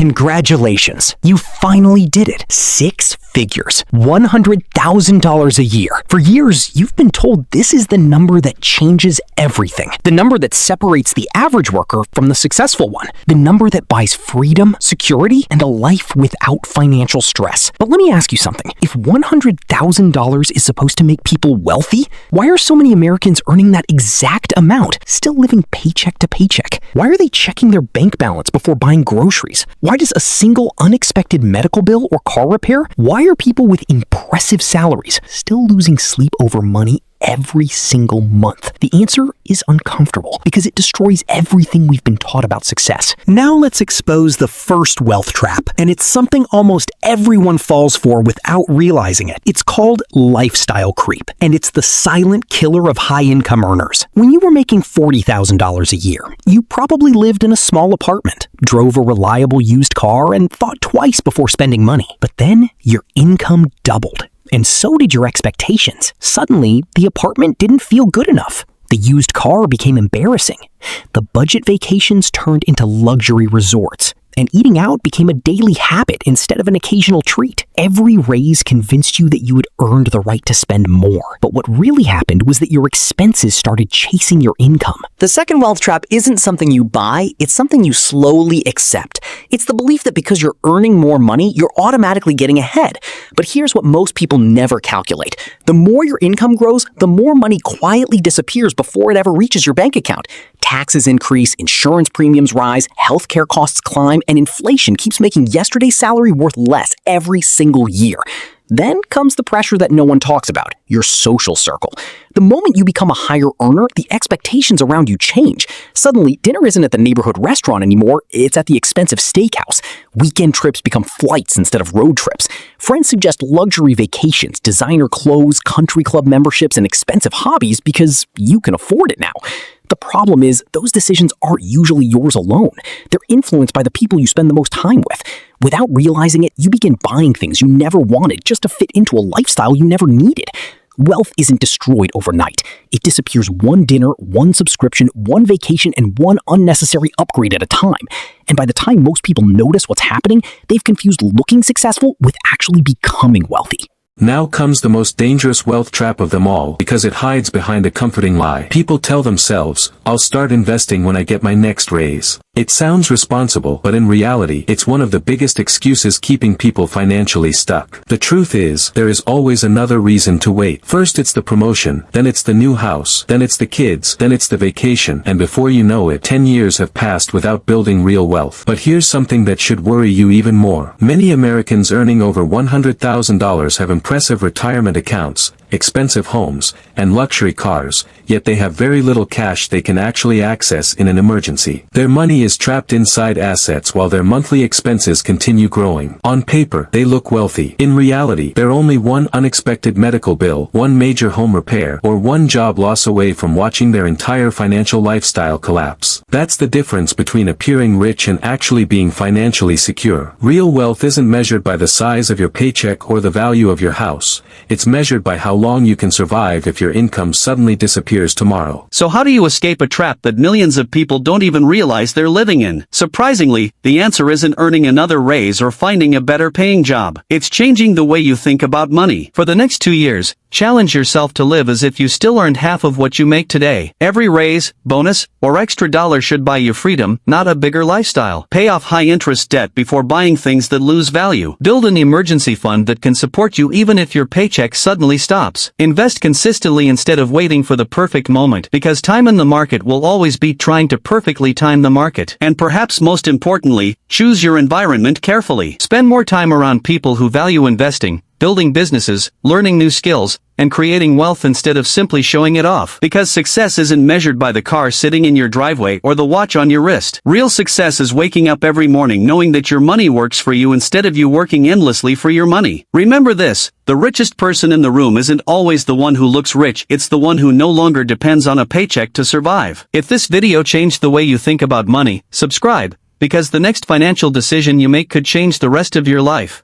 Congratulations, you finally did it. 6 figures, $100,000 a year. For years, you've been told this is the number that changes everything. The number that separates the average worker from the successful one. The number that buys freedom, security, and a life without financial stress. But let me ask you something. If $100,000 is supposed to make people wealthy, why are so many Americans earning that exact amount, still living paycheck to paycheck? Why are they checking their bank balance before buying groceries? Why does a single unexpected medical bill or car repair? Why are people with impressive salaries still losing sleep over money every single month? The answer is uncomfortable because it destroys everything we've been taught about success. Now let's expose the first wealth trap, and it's something almost everyone falls for without realizing it. It's called lifestyle creep, and it's the silent killer of high-income earners. When you were making $40,000 a year, you probably lived in a small apartment, drove a reliable used car, and thought twice before spending money. But then your income doubled. And so did your expectations. Suddenly, the apartment didn't feel good enough. The used car became embarrassing. The budget vacations turned into luxury resorts. And eating out became a daily habit instead of an occasional treat. Every raise convinced you that you had earned the right to spend more. But what really happened was that your expenses started chasing your income. The second wealth trap isn't something you buy, it's something you slowly accept. It's the belief that because you're earning more money, you're automatically getting ahead. But here's what most people never calculate. The more your income grows, the more money quietly disappears before it ever reaches your bank account. Taxes increase, insurance premiums rise, healthcare costs climb, and inflation keeps making yesterday's salary worth less every single year. Then comes the pressure that no one talks about, your social circle. The moment you become a higher earner, the expectations around you change. Suddenly, dinner isn't at the neighborhood restaurant anymore, it's at the expensive steakhouse. Weekend trips become flights instead of road trips. Friends suggest luxury vacations, designer clothes, country club memberships, and expensive hobbies because you can afford it now. The problem is, those decisions aren't usually yours alone. They're influenced by the people you spend the most time with. Without realizing it, you begin buying things you never wanted just to fit into a lifestyle you never needed. Wealth isn't destroyed overnight. It disappears one dinner, one subscription, one vacation, and one unnecessary upgrade at a time. And by the time most people notice what's happening, they've confused looking successful with actually becoming wealthy. Now comes the most dangerous wealth trap of them all because it hides behind a comforting lie. People tell themselves, I'll start investing when I get my next raise. It sounds responsible, but in reality, it's one of the biggest excuses keeping people financially stuck. The truth is, there is always another reason to wait. First it's the promotion, then it's the new house, then it's the kids, then it's the vacation, and before you know it, 10 years have passed without building real wealth. But here's something that should worry you even more. Many Americans earning over $100,000 have impressive retirement accounts, expensive homes, and luxury cars, yet they have very little cash they can actually access in an emergency. Their money is trapped inside assets while their monthly expenses continue growing. On paper, they look wealthy. In reality, they're only one unexpected medical bill, one major home repair, or one job loss away from watching their entire financial lifestyle collapse. That's the difference between appearing rich and actually being financially secure. Real wealth isn't measured by the size of your paycheck or the value of your house. It's measured by how long you can survive if your income suddenly disappears tomorrow. So how do you escape a trap that millions of people don't even realize they're living in? Surprisingly, the answer isn't earning another raise or finding a better paying job. It's changing the way you think about money. For the next 2 years, challenge yourself to live as if you still earned half of what you make today. Every raise, bonus, or extra dollar should buy you freedom, not a bigger lifestyle. Pay off high-interest debt before buying things that lose value. Build an emergency fund that can support you even if your paycheck suddenly stops. Invest consistently instead of waiting for the perfect moment, because time in the market will always beat trying to perfectly time the market. And perhaps most importantly, choose your environment carefully. Spend more time around people who value investing, building businesses, learning new skills, and creating wealth instead of simply showing it off. Because success isn't measured by the car sitting in your driveway or the watch on your wrist. Real success is waking up every morning knowing that your money works for you instead of you working endlessly for your money. Remember this, the richest person in the room isn't always the one who looks rich, it's the one who no longer depends on a paycheck to survive. If this video changed the way you think about money, subscribe, because the next financial decision you make could change the rest of your life.